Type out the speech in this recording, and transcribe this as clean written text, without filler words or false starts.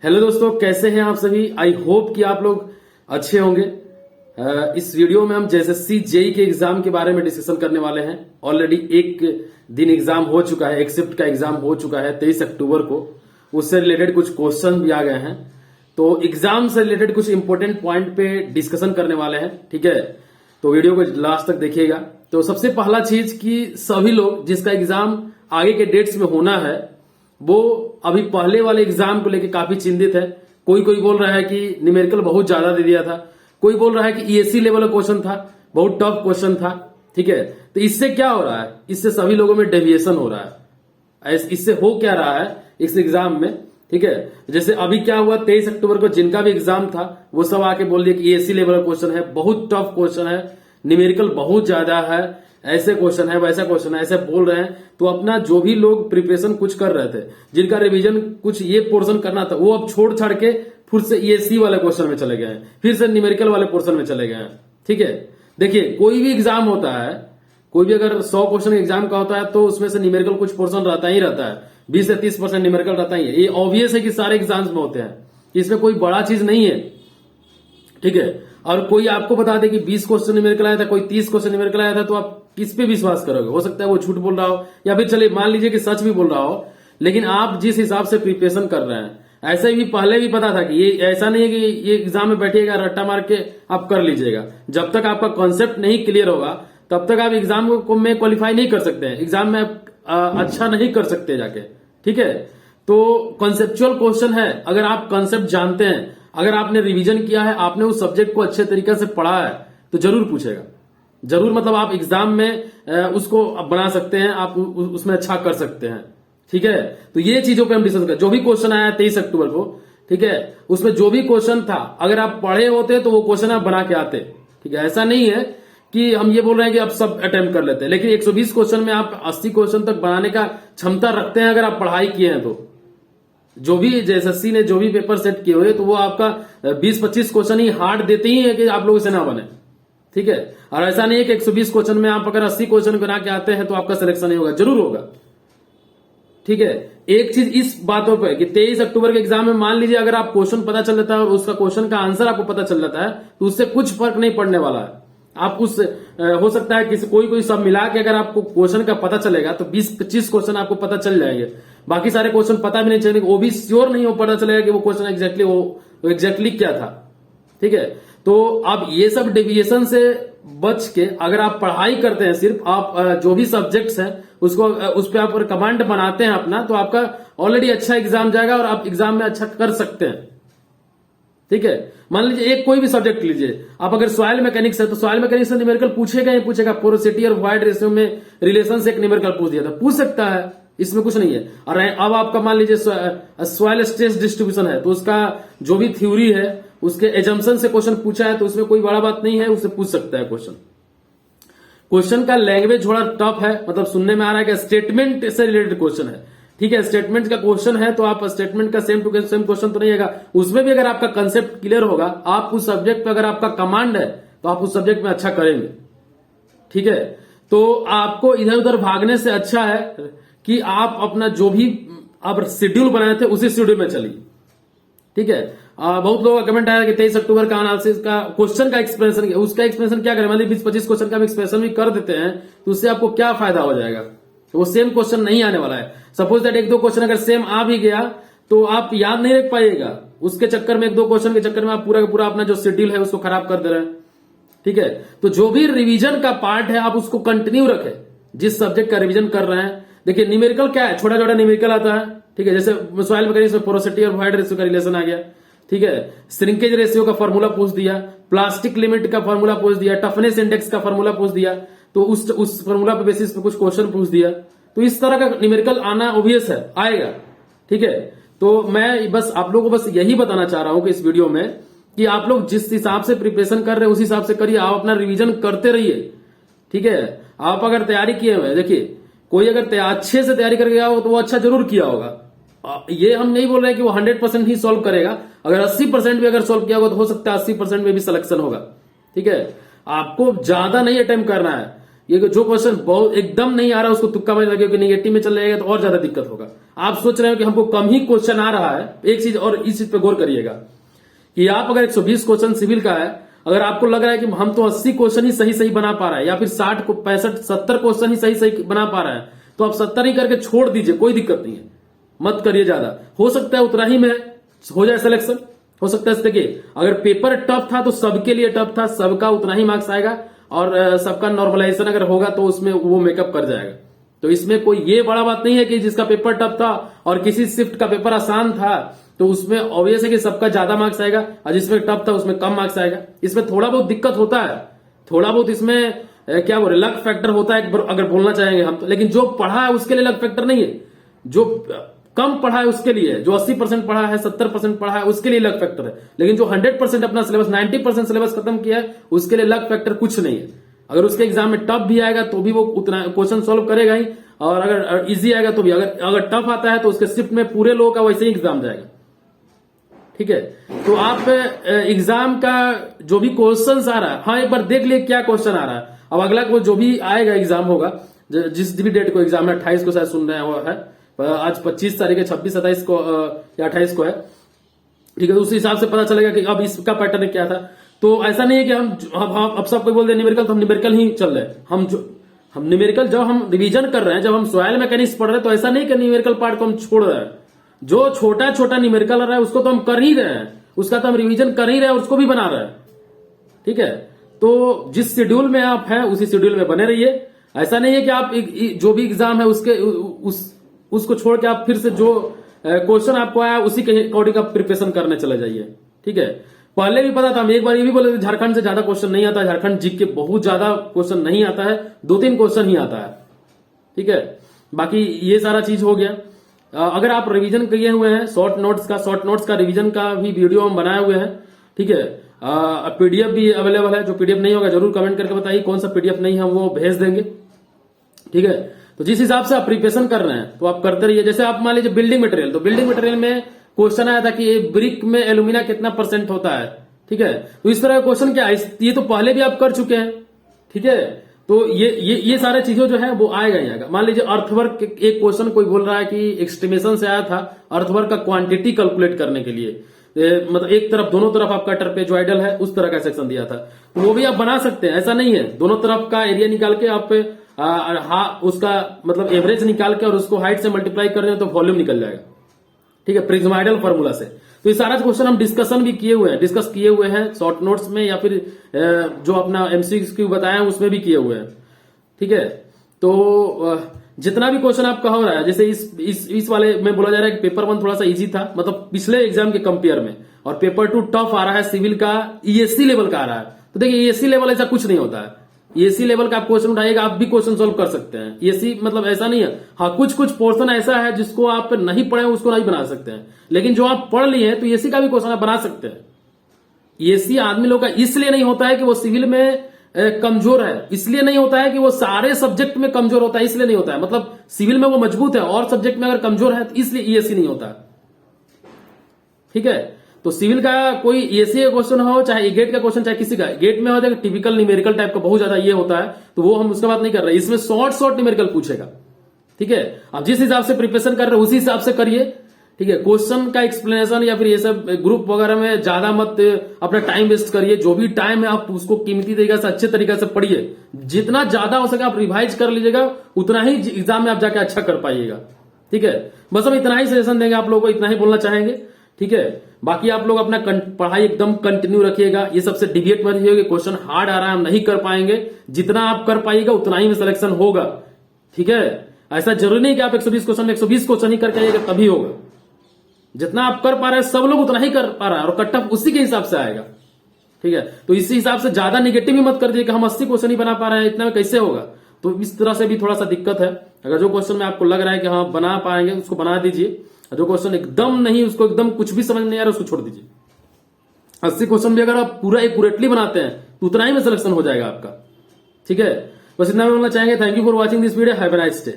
Hello दोस्तों, कैसे हैं आप सभी। आई होप कि आप लोग अच्छे होंगे। इस वीडियो में हम जेएसएससी जेई के एग्जाम के बारे में डिस्कशन करने वाले हैं। ऑलरेडी एक दिन एग्जाम हो चुका है, एक शिफ्ट का एग्जाम हो चुका है 23 अक्टूबर को। उससे रिलेटेड कुछ क्वेश्चन भी आ गए हैं, तो एग्जाम से रिलेटेड कुछ इंपॉर्टेंट पॉइंट पे डिस्कशन करने वाले हैं। ठीक है, तो वीडियो को लास्ट तक देखिएगा। तो सबसे पहला चीज कि सभी लोग जिसका एग्जाम आगे के डेट्स में होना है वो अभी पहले वाले एग्जाम को लेकर काफी चिंतित है। कोई कोई बोल रहा है कि न्यूमेरिकल बहुत ज्यादा दे दिया था, कोई बोल रहा है कि ईएससी लेवल का क्वेश्चन था, बहुत टफ क्वेश्चन था। ठीक है, तो इससे क्या हो रहा है, इससे सभी लोगों में डेविएशन हो रहा है। इससे हो क्या रहा है इस एग्जाम में। ठीक है, जैसे अभी क्या हुआ 23 अक्टूबर को जिनका भी एग्जाम था वो सब आके बोल दिया कि ईएससी लेवल का क्वेश्चन है, बहुत टफ क्वेश्चन है, न्यूमेरिकल बहुत ज्यादा है, ऐसे क्वेश्चन है, वैसा क्वेश्चन है, ऐसे बोल रहे हैं। तो अपना जो भी लोग प्रिपरेशन कुछ कर रहे थे, जिनका रिवीजन कुछ ये पोर्शन करना था, वो अब छोड़ छाड़ के फिर से ईएससी वाले क्वेश्चन में चले गए हैं, फिर से न्यूमेरिकल वाले पोर्शन में चले गए हैं। ठीक है, देखिए कोई भी एग्जाम होता है, कोई भी अगर 100 क्वेश्चन एग्जाम का होता है तो उसमें से न्यूमेरिकल कुछ पोर्शन रहता ही रहता है, 20 से 30% न्यूमेरिकल रहता ही है। ये ऑब्वियस है कि सारे एग्जाम्स में होते हैं, इसमें कोई बड़ा चीज नहीं है। ठीक है, और कोई आपको बता दे कि 20 क्वेश्चन न्यूमेरिकल आया था, कोई 30 क्वेश्चन न्यूमेरिकल आया था, तो आप किस पे विश्वास करोगे। हो सकता है वो झूठ बोल रहा हो, या फिर चलिए मान लीजिए कि सच भी बोल रहा हो, लेकिन आप जिस हिसाब से प्रिपरेशन कर रहे हैं, ऐसे भी पहले भी पता था कि ये ऐसा नहीं है कि ये एग्जाम में बैठिएगा रट्टा मार के आप कर लीजिएगा। जब तक आपका कॉन्सेप्ट नहीं क्लियर होगा तब तक आप एग्जाम को में क्वालिफाई नहीं कर सकते हैं, एग्जाम में अच्छा नहीं कर सकते जाके। ठीक है, तो कॉन्सेप्चुअल क्वेश्चन है, अगर आप कॉन्सेप्ट जानते हैं, अगर आपने रिवीजन किया है, आपने उस सब्जेक्ट को अच्छे तरीके से पढ़ा है, तो जरूर पूछेगा, जरूर। मतलब आप एग्जाम में उसको बना सकते हैं, आप उसमें अच्छा कर सकते हैं। ठीक है, तो ये चीजों पे हम डिस्कस करें। जो भी क्वेश्चन आया 23 अक्टूबर को, ठीक है, उसमें जो भी क्वेश्चन था, अगर आप पढ़े होते तो वो क्वेश्चन आप बना के आते। ठीक है, ऐसा नहीं है कि हम ये बोल रहे हैं कि आप सब अटेम्प्ट कर लेते हैं, लेकिन 120 क्वेश्चन में आप 80 क्वेश्चन तक बनाने का क्षमता रखते हैं अगर आप पढ़ाई किए हैं तो। जो भी जेएसएससी ने जो भी पेपर सेट किए हुए, तो वो आपका 20-25 क्वेश्चन ही हार्ड देते ही है कि आप लोग इसे ना बने। ठीक है, और ऐसा नहीं है कि 120 क्वेश्चन में आप अगर 80 क्वेश्चन बना के आते हैं तो आपका सिलेक्शन नहीं होगा, जरूर होगा। ठीक है, एक चीज इस बातों पर कि 23 अक्टूबर के एग्जाम में मान लीजिए अगर आप क्वेश्चन पता चल जाता है और उसका क्वेश्चन का आंसर आपको पता चल जाता है, तो उससे कुछ फर्क नहीं पड़ने वाला है। आप उस हो सकता है कि कोई सब मिला के अगर आपको क्वेश्चन का पता चलेगा तो 20-25 क्वेश्चन आपको पता चल जाएंगे, बाकी सारे क्वेश्चन पता भी नहीं चलेंगे, वो भी श्योर नहीं हो पता चलेगा कि वो क्वेश्चन एग्जैक्टली क्या था। ठीक है, तो अब ये सब डेविएशन से बच के अगर आप पढ़ाई करते हैं, सिर्फ आप जो भी सब्जेक्ट्स हैं उसको उस पर आप कमांड बनाते हैं अपना, तो आपका ऑलरेडी अच्छा एग्जाम जाएगा और आप एग्जाम में अच्छा कर सकते हैं। ठीक है, मान लीजिए एक कोई भी सब्जेक्ट लीजिए आप, अगर सॉइल मैकेनिक्स है तो सॉइल मैकेनिक्स से न्यूमेरिकल पूछेगा ही पूछेगा। पोरोसिटी और वॉइड रेशियो में रिलेशन से एक न्यूमेरिकल पूछ दिया था, पूछ सकता है, इसमें कुछ नहीं है। और अब आपका मान लीजिए सॉइल स्ट्रेस डिस्ट्रीब्यूशन है, तो उसका जो भी थ्योरी है उसके एजम्पशन से क्वेश्चन पूछा है, तो उसमें कोई बड़ा बात नहीं है, उससे पूछ सकता है क्वेश्चन। क्वेश्चन का लैंग्वेज थोड़ा टफ है, मतलब सुनने में आ रहा है कि स्टेटमेंट से रिलेटेड क्वेश्चन है। ठीक है, स्टेटमेंट का क्वेश्चन है तो आप स्टेटमेंट का सेम टू सेम क्वेश्चन तो नहीं आएगा, उसमें भी अगर आपका कंसेप्ट क्लियर होगा, आप उस सब्जेक्ट पे अगर आपका कमांड है तो आप उस सब्जेक्ट में अच्छा करेंगे। ठीक है, तो आपको इधर उधर भागने से अच्छा है कि आप अपना जो भी आप शेड्यूल बनाए थे उसी शेड्यूल में चलिए। ठीक है, बहुत लोगों का कमेंट आया कि 23 अक्टूबर का एनालिसिस का क्वेश्चन का एक्सप्लेनेशन, उसका एक्सप्लेनेशन क्या करें, मतलब 20-25 क्वेश्चन का एक्सप्लेनेशन भी कर देते हैं तो उससे आपको क्या फायदा हो जाएगा। तो वो सेम क्वेश्चन नहीं आने वाला है। सपोज दैट 1-2 क्वेश्चन अगर सेम आ भी गया तो आप याद नहीं रख पाइएगा, उसके चक्कर में 1-2 क्वेश्चन के चक्कर में आप पूरा का पूरा अपना जो शेड्यूल है उसको खराब कर दे रहे हैं। ठीक है, तो जो भी रिवीजन का पार्ट है आप उसको कंटिन्यू रखें, जिस सब्जेक्ट का रिवीजन कर रहे हैं। देखिए न्यूमेरिकल क्या है, छोटा छोटा न्यूमेरिकल आता है। ठीक है, जैसे सॉइल मैकेनिक्स में पोरोसिटी और वॉइड रेशियो का रिलेशन आ गया। ठीक है, श्रिंकेज रेशियो का फॉर्मूला पूछ दिया, प्लास्टिक लिमिट का फॉर्मूला पूछ दिया, टफनेस इंडेक्स का फॉर्मूला पूछ दिया, तो उस फॉर्मूला पे बेसिस पे कुछ क्वेश्चन पूछ दिया। तो इस तरह का न्यूमेरिकल आना ऑब्वियस है, आएगा। ठीक है, तो मैं बस आप लोगों को बस यही बताना चाह रहा हूं कि इस वीडियो में कि आप लोग जिस हिसाब से प्रिपरेशन कर रहे हैं उस हिसाब से करिए, आप अपना रिवीजन करते रहिए। ठीक है, आप अगर तैयारी किए हुए, देखिए कोई अगर अच्छे से तैयारी करके गया हो तो वो अच्छा जरूर किया होगा। ये हम नहीं बोल रहे हैं कि वो 100% ही सॉल्व करेगा, अगर 80% भी अगर सॉल्व किया होगा तो हो सकता है 80% में भी सिलेक्शन होगा। ठीक है, आपको ज्यादा नहीं अटेम्प्ट करना है, ये जो क्वेश्चन बहुत एकदम नहीं आ रहा है उसको तुक्का मार लगे कि निगेटिव में चल जाएगा तो और ज्यादा दिक्कत होगा। आप सोच रहे हो कि हमको कम ही क्वेश्चन आ रहा है, एक चीज और इस चीज पे गौर करिएगा कि आप अगर 120 क्वेश्चन सिविल का है, अगर आपको लग रहा है कि हम तो 80 क्वेश्चन ही सही सही बना पा रहा है या फिर 60 को 65 70 क्वेश्चन ही सही सही बना पा रहा है, तो आप 70 ही करके छोड़ दीजिए, कोई दिक्कत नहीं है, मत करिए ज्यादा। हो सकता है उतना ही में हो जाए सिलेक्शन, हो सकता है। देखिए अगर पेपर टफ था तो सबके लिए टफ था, सबका उतना ही मार्क्स आएगा और सबका नॉर्मलाइजेशन अगर होगा तो उसमें वो मेकअप कर जाएगा। तो इसमें कोई ये बड़ा बात नहीं है कि जिसका पेपर टफ था और किसी शिफ्ट का पेपर आसान था तो उसमें ऑब्वियस है कि सबका ज्यादा मार्क्स आएगा और जिसमें टफ था उसमें कम मार्क्स आएगा। इसमें थोड़ा बहुत दिक्कत होता है, थोड़ा बहुत इसमें क्या बोले लक फैक्टर होता है अगर बोलना चाहेंगे हम तो, लेकिन जो पढ़ा है उसके लिए लक फैक्टर नहीं है, जो कम पढ़ा है उसके लिए, जो 80% पढ़ा है 70% पढ़ा है उसके लिए लक फैक्टर है, लेकिन जो 100% अपना सिलेबस 90% सिलेबस खत्म किया है उसके लिए लक फैक्टर कुछ नहीं है। अगर उसके एग्जाम में टफ भी आएगा तो भी वो उतना क्वेश्चन सॉल्व करेगा ही, और अगर इजी आएगा तो भी, अगर टफ आता है तो उसके शिफ्ट में पूरे लोगों का वैसे ही एग्जाम जाएगा। ठीक है, तो आप एग्जाम का जो भी क्वेश्चन आ रहा है, हाँ एक बार देख लिए क्या क्वेश्चन आ रहा है। अब अगला को जो भी आएगा एग्जाम होगा, जिस भी डेट को एग्जाम है 28 को शायद सुन रहे हैं वो है, आज 25 तारीख है, 26 27 को या 28 को है। ठीक है, तो उस हिसाब से पता चलेगा कि अब इसका पैटर्न क्या था। तो ऐसा नहीं है कि हम अब सबको बोल दे न्यूमेरिकल तो हम न्यूमेरिकल ही चल रहे हैं। हम न्यूमेरिकल जब हम रिवीजन कर रहे हैं, जब हम सॉइल मैकेनिक्स पढ़ रहे हैं, तो ऐसा नहीं कि न्यूमेरिकल पार्ट को हम छोड़ रहे हैं। जो छोटा छोटा न्यूमेरिकल आ रहा है उसको तो हम कर ही रहे हैं, उसका तो हम रिवीजन कर ही रहे हैं, उसको भी बना रहे हैं। ठीक है, तो जिस शेड्यूल में आप हैं उसी शेड्यूल में बने रहिए। ऐसा नहीं है कि आप जो भी एग्जाम है उसको छोड़ के आप फिर से जो क्वेश्चन आपको आया उसी के अकॉर्डिंग आप प्रिपरेशन करने चले जाइए। ठीक है, पहले भी पता था, हम एक बार ये भी बोले झारखंड से ज्यादा क्वेश्चन नहीं आता, झारखंड जीके बहुत ज्यादा क्वेश्चन नहीं आता है, 2-3 क्वेश्चन ही आता है। ठीक है, बाकी ये सारा चीज हो गया। अगर आप रिवीजन किए हुए हैं शॉर्ट नोट्स का रिवीजन का भी वीडियो हम बनाए हुए हैं। ठीक है, पीडीएफ भी अवेलेबल है, जो पीडीएफ नहीं होगा जरूर कमेंट करके बताइए कौन सा पीडीएफ नहीं हम वो भेज देंगे। ठीक है, तो जिस हिसाब से आप प्रिपरेशन कर रहे हैं तो आप करते रहिए। जैसे आप मान लीजिए बिल्डिंग मटेरियल, तो बिल्डिंग मटेरियल में क्वेश्चन आया था कि ब्रिक में एल्यूमिना कितना % होता है। ठीक है, तो इस तरह का क्वेश्चन क्या है, ये तो पहले भी आप कर चुके हैं। ठीक है, तो ये सारे चीजें जो है वो आएगा ही आएगा। मान लीजिए अर्थवर्क एक क्वेश्चन कोई बोल रहा है कि एस्टिमेशन से आया था अर्थवर्क का क्वांटिटी कैलकुलेट करने के लिए, मतलब एक तरफ दोनों तरफ आपका ट्रेपेजॉइडल है उस तरह का सेक्शन दिया था, तो वो भी आप बना सकते हैं। ऐसा नहीं है, दोनों तरफ का एरिया निकाल के आप उसका मतलब एवरेज निकाल के और उसको हाइट से मल्टीप्लाई कर रहे हैं तो वॉल्यूम निकल जाएगा। ठीक है, प्रिज्माइडल फॉर्मूला से। तो ये सारा क्वेश्चन हम डिस्कस किए हुए हैं शॉर्ट नोट्स में, या फिर जो अपना एमसीक्यू बताया है उसमें भी किए हुए हैं। ठीक है, तो जितना भी क्वेश्चन आपका हो रहा है, जैसे इस वाले में बोला जा रहा है कि पेपर 1 थोड़ा सा इजी था, मतलब पिछले एग्जाम के कंपेयर में, और पेपर 2 टफ आ रहा है, सिविल का ईएससी लेवल का आ रहा है। तो देखिए ईएससी लेवल ऐसा कुछ नहीं होता है, ईएससी लेवल का आप क्वेश्चन उठाइएगा आप भी क्वेश्चन सोल्व कर सकते हैं। ईएससी मतलब ऐसा नहीं है, हाँ कुछ पोर्शन ऐसा है जिसको आप नहीं पढ़े उसको नहीं बना सकते हैं, लेकिन जो आप पढ़ लिए हैं तो ईएससी का भी क्वेश्चन आप बना सकते हैं। ईएससी आदमी लोग का इसलिए नहीं होता है कि वो सिविल में कमजोर है, इसलिए नहीं होता है कि वो सारे सब्जेक्ट में कमजोर होता है, इसलिए नहीं होता है। मतलब सिविल में वो मजबूत है और सब्जेक्ट में अगर कमजोर है तो इसलिए ईएससी नहीं होता। ठीक है, तो सिविल का कोई ईएससी का क्वेश्चन हो, चाहे गेट का क्वेश्चन, चाहे किसी का गेट में हो जाएगा टिपिकल न्यूमेरिकल टाइप का बहुत ज्यादा ये होता है, तो वो हम उसका बात नहीं कर रहे। इसमें शॉर्ट न्यूमेरिकल पूछेगा। ठीक है, आप जिस हिसाब से प्रिपरेशन कर रहे हो उसी हिसाब से करिए। ठीक है, क्वेश्चन का एक्सप्लेनेशन या फिर ये सब ग्रुप वगैरह में ज्यादा मत अपना टाइम वेस्ट करिए। जो भी टाइम है आप उसको कीमती तरीके से अच्छे तरीके से पढ़िए, जितना ज्यादा हो सके आप रिवाइज कर लीजिएगा, उतना ही एग्जाम में आप जाके अच्छा कर पाइएगा। ठीक है, बस हम इतना ही सजेशन देंगे आप लोगों को, इतना ही बोलना चाहेंगे। ठीक है, बाकी आप लोग अपना पढ़ाई एकदम कंटिन्यू रखिएगा, ये सबसे डिविएट मत होइए। क्वेश्चन हार्ड आ रहा है हम नहीं कर पाएंगे, जितना आप कर पाइएगा उतना ही में सिलेक्शन होगा। ठीक है, ऐसा जरूरी नहीं कि आप 120 क्वेश्चन में 120 क्वेश्चन ही करके आइएगा तभी होगा। जितना आप कर पा रहे हैं सब लोग उतना ही कर पा रहा है और कट ऑफ उसी के हिसाब से आएगा। ठीक है, तो इसी हिसाब से ज्यादा निगेटिव ही मत कर दीजिए कि हम 80 क्वेश्चन ही बना पा रहे हैं, इतना में कैसे होगा। तो इस तरह से भी थोड़ा सा दिक्कत है। अगर जो क्वेश्चन में आपको लग रहा है कि हाँ बना पाएंगे उसको बना दीजिए, जो क्वेश्चन एकदम नहीं, उसको एकदम कुछ भी समझ नहीं आ रहा उसको छोड़ दीजिए। 80 क्वेश्चन भी अगर आप पूरा एक्यूरेटली बनाते हैं तो उतना ही में सिलेक्शन हो जाएगा आपका। ठीक है, बस इतना बोलना चाहेंगे। Thank you for watching this video, have a nice day.